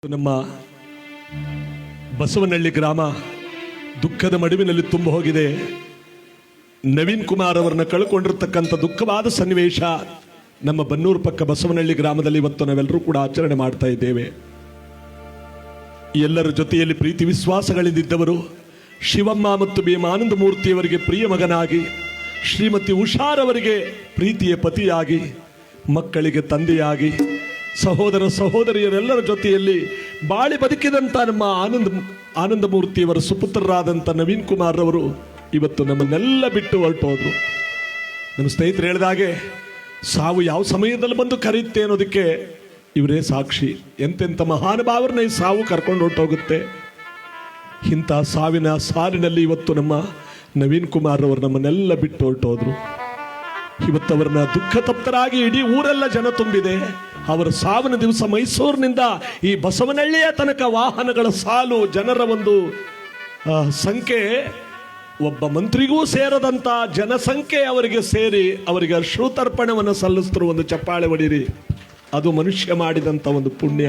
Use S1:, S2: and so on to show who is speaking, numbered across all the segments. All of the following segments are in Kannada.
S1: ನಮ್ಮ ಬಸವನಹಳ್ಳಿ ಗ್ರಾಮ ದುಃಖದ ಮಡುವಿನಲ್ಲಿ ತುಂಬ ಹೋಗಿದೆ. ನವೀನ್ ಕುಮಾರ್ ಅವರನ್ನ ಕಳ್ಕೊಂಡಿರ್ತಕ್ಕಂಥ ದುಃಖವಾದ ಸನ್ನಿವೇಶ ನಮ್ಮ ಬನ್ನೂರು ಪಕ್ಕ ಬಸವನಹಳ್ಳಿ ಗ್ರಾಮದಲ್ಲಿ ಇವತ್ತು ನಾವೆಲ್ಲರೂ ಕೂಡ ಆಚರಣೆ ಮಾಡ್ತಾ ಇದ್ದೇವೆ. ಎಲ್ಲರ ಜೊತೆಯಲ್ಲಿ ಪ್ರೀತಿ ವಿಶ್ವಾಸಗಳಿದ್ದಿದ್ದವರು ಶಿವಮ್ಮ ಮತ್ತು ಭೀಮಾನಂದ ಮೂರ್ತಿಯವರಿಗೆ ಪ್ರಿಯ ಮಗನಾಗಿ, ಶ್ರೀಮತಿ ಉಷಾರವರಿಗೆ ಪ್ರೀತಿಯ ಪತಿಯಾಗಿ, ಮಕ್ಕಳಿಗೆ ತಂದೆಯಾಗಿ, ಸಹೋದರ ಸಹೋದರಿಯರೆಲ್ಲರ ಜೊತೆಯಲ್ಲಿ ಬಾಳಿ ಬದುಕಿದಂಥ ನಮ್ಮ ಆನಂದ ಮೂರ್ತಿಯವರ ಸುಪುತ್ರರಾದಂಥ ನವೀನ್ ಕುಮಾರ್ ಅವರು ಇವತ್ತು ನಮ್ಮನ್ನೆಲ್ಲ ಬಿಟ್ಟು ಹೊರಟೋದ್ರು. ನಮ್ಮ ಸ್ನೇಹಿತರು ಹೇಳಿದಾಗೆ ಸಾವು ಯಾವ ಸಮಯದಲ್ಲಿ ಬಂದು ಕರೆಯುತ್ತೆ ಅನ್ನೋದಕ್ಕೆ ಇವರೇ ಸಾಕ್ಷಿ. ಎಂತೆಂಥ ಮಹಾನುಭಾವರನ್ನ ಈ ಸಾವು ಕರ್ಕೊಂಡು ಹೊರಟೋಗುತ್ತೆ. ಇಂಥ ಸಾವಿನ ಸಾಲಿನಲ್ಲಿ ಇವತ್ತು ನಮ್ಮ ನವೀನ್ ಕುಮಾರ್ ಅವರು ನಮ್ಮನ್ನೆಲ್ಲ ಬಿಟ್ಟು ಹೊರಟೋದ್ರು. ಇವತ್ತವರನ್ನ ದುಃಖ ತಪ್ತರಾಗಿ ಇಡೀ ಊರೆಲ್ಲ ಜನ ತುಂಬಿದೆ. ಅವರ ಸಾವಿನ ದಿವಸ ಮೈಸೂರಿನಿಂದ ಈ ಬಸವನಹಳ್ಳಿಯ ತನಕ ವಾಹನಗಳ ಸಾಲು, ಜನರ ಒಂದು ಸಂಖ್ಯೆ ಒಬ್ಬ ಮಂತ್ರಿಗೂ ಸೇರದಂತ ಜನಸಂಖ್ಯೆ ಅವರಿಗೆ ಸೇರಿ ಅವರಿಗೆ ಅಶ್ರುತರ್ಪಣವನ್ನು ಸಲ್ಲಿಸಿದ್ರು. ಒಂದು ಚಪ್ಪಾಳೆ ಹೊಡೀರಿ, ಅದು ಮನುಷ್ಯ ಮಾಡಿದಂಥ ಒಂದು ಪುಣ್ಯ.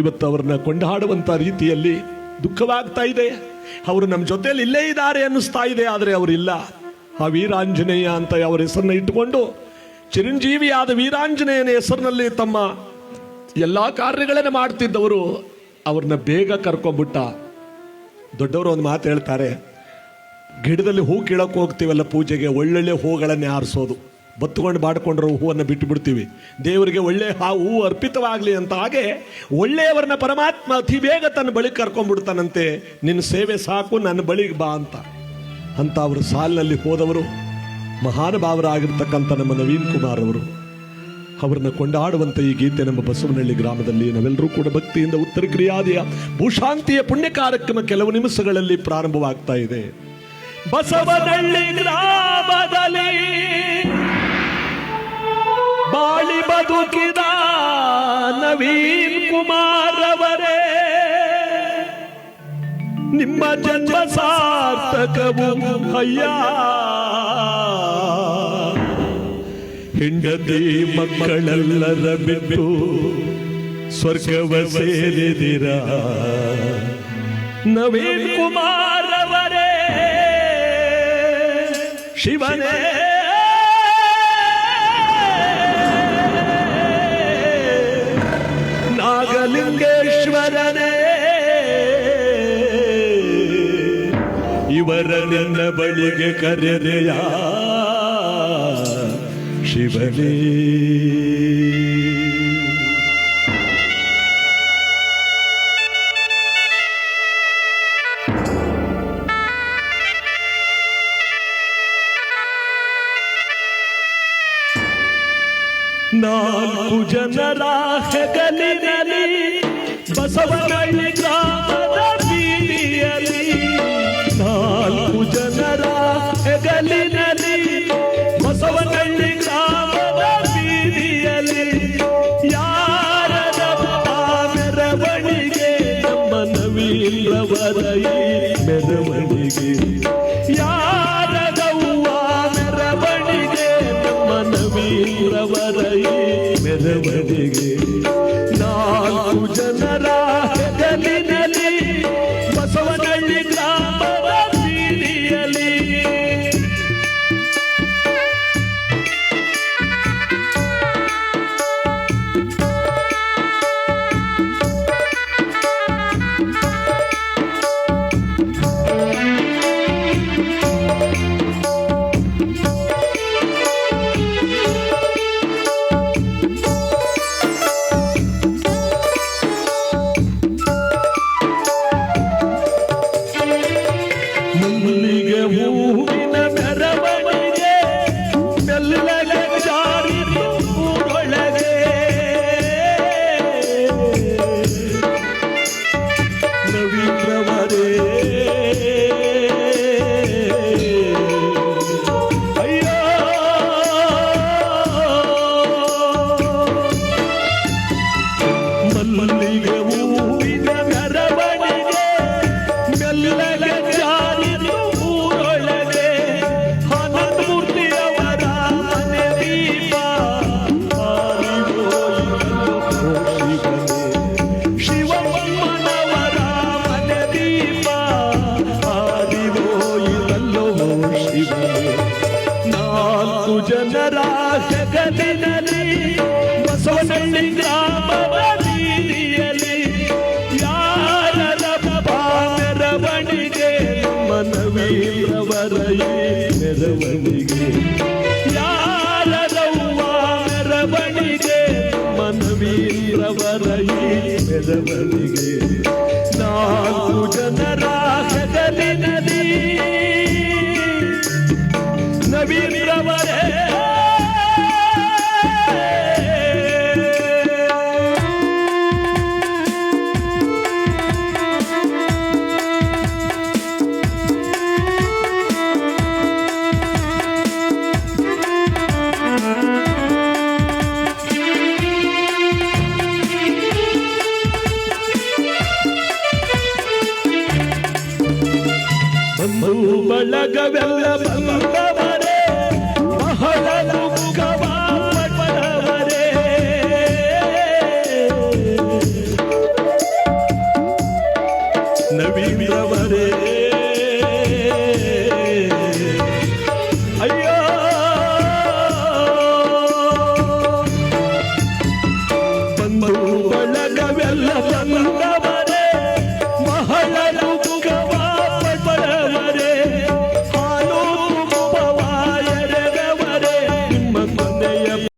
S1: ಇವತ್ತು ಅವ್ರನ್ನ ಕೊಂಡಾಡುವಂಥ ರೀತಿಯಲ್ಲಿ ದುಃಖವಾಗ್ತಾ ಇದೆ. ಅವರು ನಮ್ಮ ಜೊತೆಯಲ್ಲಿ ಇಲ್ಲೇ ಇದ್ದಾರೆ ಅನ್ನಿಸ್ತಾ ಇದೆ, ಆದರೆ ಅವರಿಲ್ಲ. ಆ ವೀರಾಂಜನೇಯ ಅಂತ ಅವರ ಹೆಸರನ್ನ ಇಟ್ಟುಕೊಂಡು ಚಿರಂಜೀವಿಯಾದ ವೀರಾಂಜನೇಯನ ಹೆಸರಿನಲ್ಲಿ ತಮ್ಮ ಎಲ್ಲ ಕಾರ್ಯಗಳನ್ನು ಮಾಡ್ತಿದ್ದವರು ಅವ್ರನ್ನ ಬೇಗ ಕರ್ಕೊಂಡ್ಬಿಟ್ಟ. ದೊಡ್ಡವರು ಒಂದು ಮಾತು ಹೇಳ್ತಾರೆ, ಗಿಡದಲ್ಲಿ ಹೂ ಕೀಳಕ್ಕೆ ಹೋಗ್ತೀವಲ್ಲ ಪೂಜೆಗೆ, ಒಳ್ಳೊಳ್ಳೆ ಹೂಗಳನ್ನೇ ಆರಿಸೋದು. ಬತ್ತುಕೊಂಡು ಬಾಡ್ಕೊಂಡ್ರೆ ಹೂವನ್ನು ಬಿಟ್ಟು ಬಿಡ್ತೀವಿ. ದೇವರಿಗೆ ಒಳ್ಳೆ ಹೂ ಅರ್ಪಿತವಾಗಲಿ ಅಂತ. ಹಾಗೆ ಒಳ್ಳೆಯವರನ್ನ ಪರಮಾತ್ಮ ಅತಿ ಬೇಗ ತನ್ನ ಬಳಿ ಕರ್ಕೊಂಡ್ಬಿಡ್ತಾನಂತೆ. ನಿನ್ನ ಸೇವೆ ಸಾಕು, ನನ್ನ ಬಳಿಗೆ ಬಾ ಅಂತ ಅವರ ಸಾಲಿನಲ್ಲಿ ಹೋದವರು ಮಹಾನುಭಾವರಾಗಿರ್ತಕ್ಕಂಥ ನಮ್ಮ ನವೀನ್ ಕುಮಾರ್ ಅವರು. ಅವರನ್ನ ಕೊಂಡಾಡುವಂಥ ಈ ಗೀತೆ ನಮ್ಮ ಬಸವನಹಳ್ಳಿ ಗ್ರಾಮದಲ್ಲಿ ನಾವೆಲ್ಲರೂ ಕೂಡ ಭಕ್ತಿಯಿಂದ ಉತ್ತರ ಕ್ರಿಯಾದಿಯ ಭೂಶಾಂತಿಯ ಪುಣ್ಯ ಕಾರ್ಯಕ್ರಮ ಕೆಲವು ನಿಮಿಷಗಳಲ್ಲಿ ಪ್ರಾರಂಭವಾಗ್ತಾ ಇದೆ. ಬಸವನಹಳ್ಳಿ ಗ್ರಾಮದಲ್ಲಿ ಬಾಳಿ ಬದುಕಿದ ನವೀನ್ ಕುಮಾರ್ ಅವರೇ, ನಿಮ್ಮ ಜನ್ಮ ಸಾರ್ಥಕವು ಅಯ್ಯ. ಹೆಂಡತಿ ಮಕ್ಕಳೆಲ್ಲರ ಬಿಟ್ಟು ಸ್ವರ್ಗವ ಸೇರಿದಿರ ನವೀನ್ ಕುಮಾರ್ ಅವರೇ. ಶಿವನೇ ನಾಗಲಿಂಗೇಶ್ವರನೇ, ಇವರ ನನ್ನ ಬಳಿಗೆ ಕರೆದೆಯ ಶಿವನೇ. ನಾಲ್ಕು ಜನರ ಹೆಗಲಿನಲ್ಲಿ ಬಸವನಹಳ್ಳಿ ಗ್ರಾಮದ ಬೀದಿಯಲ್ಲಿ, ನಾಲ್ಕು ಜನರ ಹೆಗಲಿನಲ್ಲಿ ಬಸವನಹಳ್ಳಿ ಗ್ರಾಮದ ಬೀದಿಯಲ್ಲಿ, ಯಾರದಪ್ಪ ಮೆರವಣಿಗೆ ನಮ್ಮ ನವೀನವರ ಮೆರವಣಿಗೆ, ಯಾರದವ್ವ ಮೆರವಣಿಗೆ ನಮ್ಮ ನವೀನವರ ಮೆರವಣಿಗೆ. ನಾಲ್ಕು ಜನರ ಹೆಗಲಿನಲ್ಲಿ ಬಸವನಹಳ್ಳಿ ಗ್ರಾಮದ ಬೀದಿಯಲ್ಲಿ. ಮೆರವಣಿಗೆ ನಾಲ್ಕು ಜನರ ಹೆಗಲಿನಲ್ಲಿ ನವೀನರವರೇ ಬಂಧು ಬಳಗವೆಲ್ಲ ಬಂದವರೇ ಬಹಳ ದುಃಖವಾಪಟ್ಟವರೇ ನವೀನರವರೇ ಅಯ್ಯೋ ಬಂಧು ಬಳಗವೆಲ್ಲ ಬಂದ